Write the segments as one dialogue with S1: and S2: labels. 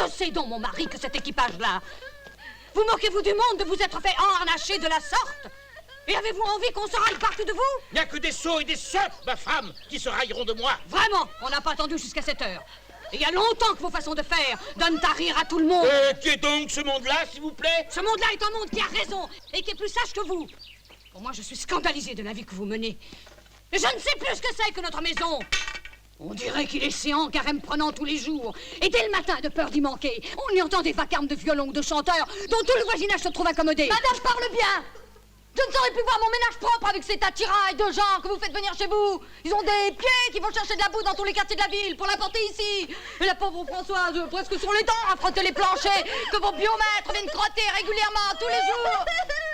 S1: que c'est donc, mon mari, que cet équipage-là? Vous moquez-vous du monde de vous être fait harnacher de la sorte? Et avez-vous envie qu'on se raille partout de vous?
S2: Il n'y a que des sots et des sottes, ma femme, qui se railleront de moi.
S1: Vraiment, on n'a pas attendu jusqu'à cette heure. Et il y a longtemps que vos façons de faire donnent à rire à tout le monde.
S2: Qui est donc ce monde-là, s'il vous plaît?
S1: Ce monde-là est un monde qui a raison et qui est plus sage que vous. Pour moi, je suis scandalisée de la vie que vous menez. Et je ne sais plus ce que c'est que notre maison. On dirait qu'il est séant, carême prenant tous les jours. Et dès le matin, de peur d'y manquer, on y entend des vacarmes de violons ou de chanteurs dont tout le voisinage se trouve incommodé.
S3: Madame, parle bien! Je ne saurais plus voir mon ménage propre avec cet attirail de gens que vous faites venir chez vous. Ils ont des pieds qui vont chercher de la boue dans tous les quartiers de la ville pour l'apporter ici. Et la pauvre Françoise, presque sur les dents, à frotter les planchers, que vos biomètres viennent crotter régulièrement tous les jours.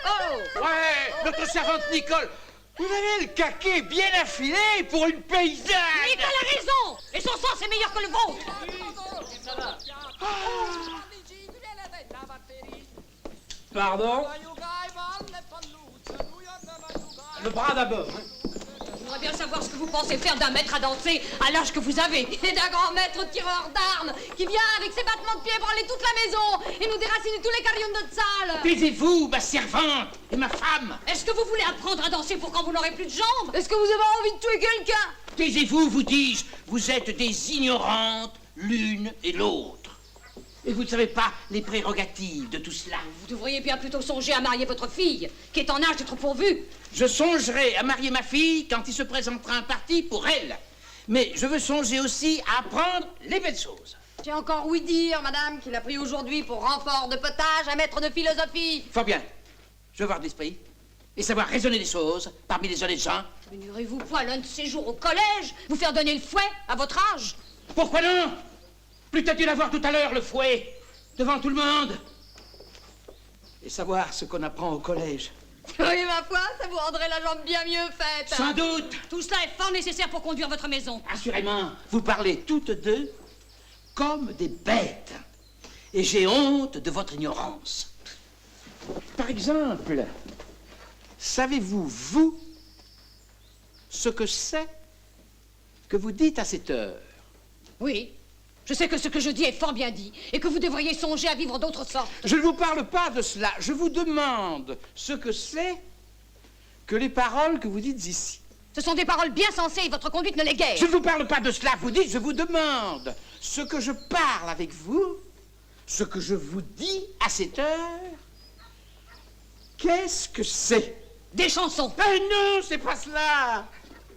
S3: Oh!
S2: Ouais, notre servante Nicole, vous avez le caquet bien affilé pour une paysanne.
S1: Nicole a raison. Et son sang, c'est meilleur que le vôtre.
S4: Pardon? Le bras d'abord.
S1: Je voudrais bien savoir ce que vous pensez faire d'un maître à danser à l'âge que vous avez.
S3: Et d'un grand maître tireur d'armes qui vient avec ses battements de pied branler toute la maison et nous déraciner tous les carillons de notre salle.
S2: Taisez-vous, ma servante et ma femme.
S1: Est-ce que vous voulez apprendre à danser pour quand vous n'aurez plus de jambes?
S3: Est-ce que vous avez envie de tuer quelqu'un?
S2: Taisez-vous, vous dis-je. Vous êtes des ignorantes, l'une et l'autre. Et vous ne savez pas les prérogatives de tout cela.
S1: Vous devriez bien plutôt songer à marier votre fille, qui est en âge d'être pourvue.
S2: Je songerai à marier ma fille quand il se présentera un parti pour elle. Mais je veux songer aussi à apprendre les belles choses.
S3: J'ai encore ouï dire, madame, qu'il a pris aujourd'hui pour renfort de potage un maître de philosophie.
S2: Fort bien. Je veux avoir de l'esprit et savoir raisonner des choses parmi les honnêtes gens.
S1: Mais n'irez-vous point l'un de ces jours au collège vous faire donner le fouet à votre âge?
S2: Pourquoi non? Plutôt dû l'avoir tout à l'heure, le fouet, devant tout le monde. Et savoir ce qu'on apprend au collège.
S3: Oui, ma foi, ça vous rendrait la jambe bien mieux faite.
S2: Sans doute.
S1: Tout cela est fort nécessaire pour conduire votre maison.
S2: Assurément, vous parlez toutes deux comme des bêtes. Et j'ai honte de votre ignorance. Par exemple, savez-vous, vous, ce que c'est que vous dites à cette heure?
S1: Oui, je sais que ce que je dis est fort bien dit et que vous devriez songer à vivre d'autre sorte.
S2: Je ne vous parle pas de cela. Je vous demande ce que c'est que les paroles que vous dites ici.
S1: Ce sont des paroles bien sensées et votre conduite ne l'est guère.
S2: Je ne vous parle pas de cela. Vous dites, je vous demande ce que je parle avec vous, ce que je vous dis à cette heure. Qu'est-ce que c'est?
S1: Des chansons.
S2: Eh non, c'est pas cela.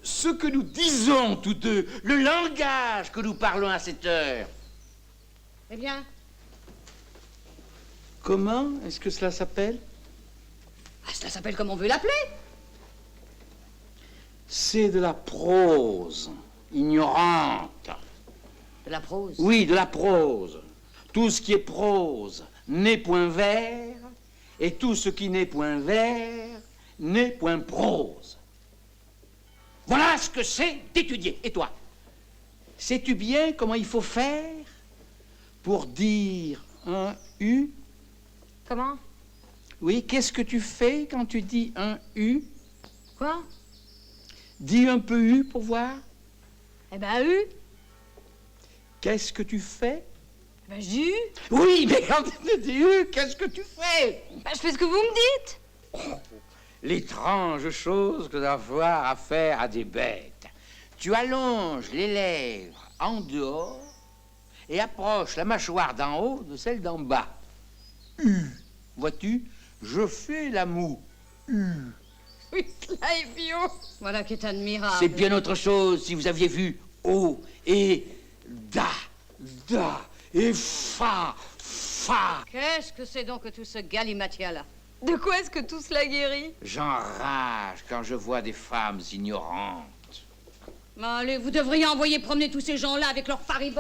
S2: Ce que nous disons tous deux, le langage que nous parlons à cette heure.
S1: Eh bien,
S2: Comment est-ce que cela s'appelle?
S1: cela s'appelle comme on veut l'appeler.
S2: C'est de la prose ignorante.
S1: De la prose.
S2: Oui, de la prose. Tout ce qui est prose n'est point vers, et tout ce qui n'est point vers n'est point prose. Voilà ce que c'est d'étudier. Et toi, sais-tu bien comment il faut faire pour dire un U?
S3: Comment?
S2: Oui, qu'est-ce que tu fais quand tu dis un U?
S3: Quoi?
S2: Dis un peu U pour voir.
S3: Eh ben, U.
S2: Qu'est-ce que tu fais?
S3: Eh ben, j'ai eu.
S2: Oui, mais quand tu dis U, qu'est-ce que tu fais?
S3: Ben, je fais ce que vous me dites.
S2: L'étrange chose que d'avoir affaire à des bêtes. Tu allonges les lèvres en dehors et approches la mâchoire d'en haut de celle d'en bas. Vois-tu, je fais la moue.
S3: Oui, cela est bio.
S1: Voilà qui est admirable.
S2: C'est bien autre chose si vous aviez vu O et Da et Fa.
S1: Qu'est-ce que c'est donc que tout ce galimatia-là?
S3: De quoi est-ce que tout cela guérit?
S2: J'enrage quand je vois des femmes ignorantes.
S1: Allez, vous devriez envoyer promener tous ces gens-là avec leurs faribans.